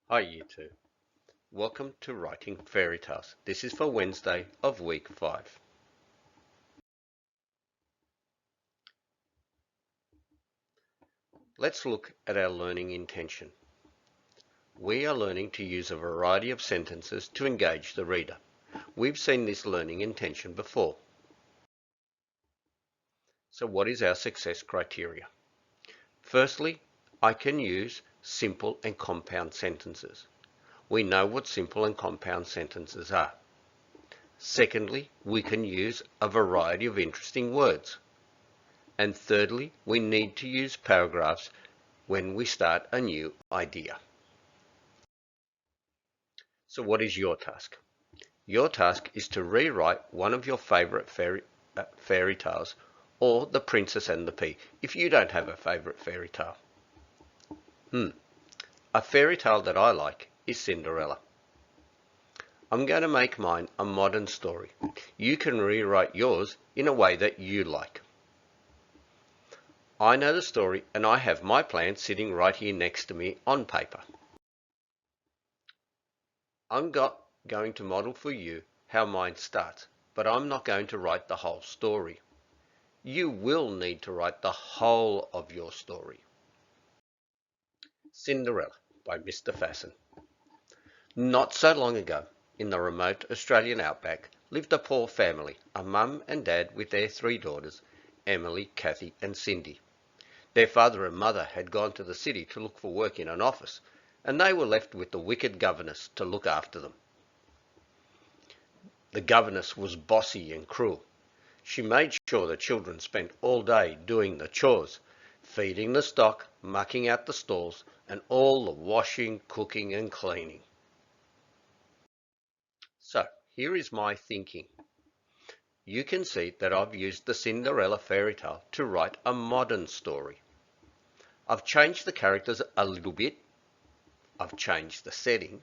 Hi Year 2. Welcome to Writing Fairy Tales. This is for Wednesday of week 5. Let's look at our learning intention. We are learning to use a variety of sentences to engage the reader. We've seen this learning intention before. So what is our success criteria? Firstly, I can use simple and compound sentences. We know what simple and compound sentences are. Secondly, we can use a variety of interesting words. And thirdly, we need to use paragraphs when we start a new idea. So what is your task? Your task is to rewrite one of your favourite fairy tales, or The Princess and the Pea, if you don't have a favourite fairy tale. A fairy tale that I like is Cinderella. I'm going to make mine a modern story. You can rewrite yours in a way that you like. I know the story and I have my plan sitting right here next to me on paper. I'm going to model for you how mine starts, but I'm not going to write the whole story. You will need to write the whole of your story. Cinderella by Mr. Fasson. Not so long ago, in the remote Australian outback, lived a poor family, a mum and dad with their 3 daughters, Emily, Kathy and Cindy. Their father and mother had gone to the city to look for work in an office, and they were left with the wicked governess to look after them. The governess was bossy and cruel. She made sure the children spent all day doing the chores, feeding the stock, mucking out the stalls, and all the washing, cooking and cleaning. So, here is my thinking. You can see that I've used the Cinderella fairy tale to write a modern story. I've changed the characters a little bit. I've changed the setting.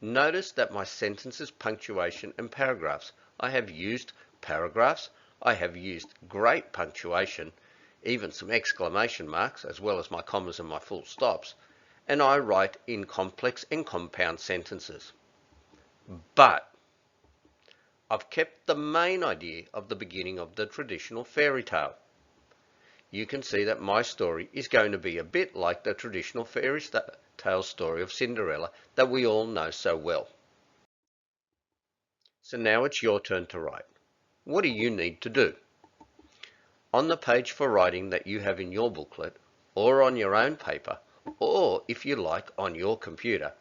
Notice that my sentences, punctuation and paragraphs, I have used paragraphs, I have used great punctuation, even some exclamation marks, as well as my commas and my full stops, and I write in complex and compound sentences. But I've kept the main idea of the beginning of the traditional fairy tale. You can see that my story is going to be a bit like the traditional fairy tale story of Cinderella that we all know so well. So now it's your turn to write. What do you need to do? On the page for writing that you have in your booklet, or on your own paper, or if you like on your computer,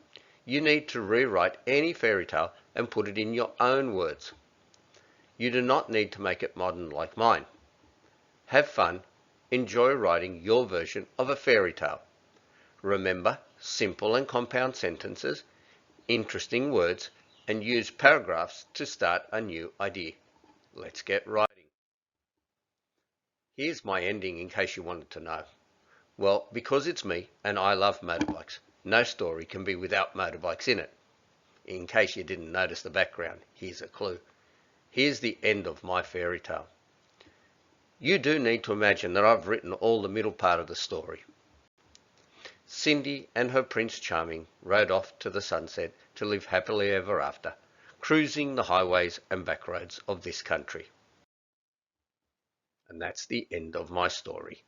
you need to rewrite any fairy tale and put it in your own words. You do not need to make it modern like mine. Have fun, enjoy writing your version of a fairy tale. Remember simple and compound sentences, interesting words, and use paragraphs to start a new idea. Let's get writing. Here's my ending in case you wanted to know. Well, because it's me and I love motorbikes, no story can be without motorbikes in it. In case you didn't notice the background, here's a clue. Here's the end of my fairy tale. You do need to imagine that I've written all the middle part of the story. Cindy and her Prince Charming rode off to the sunset to live happily ever after, cruising the highways and back roads of this country. And that's the end of my story.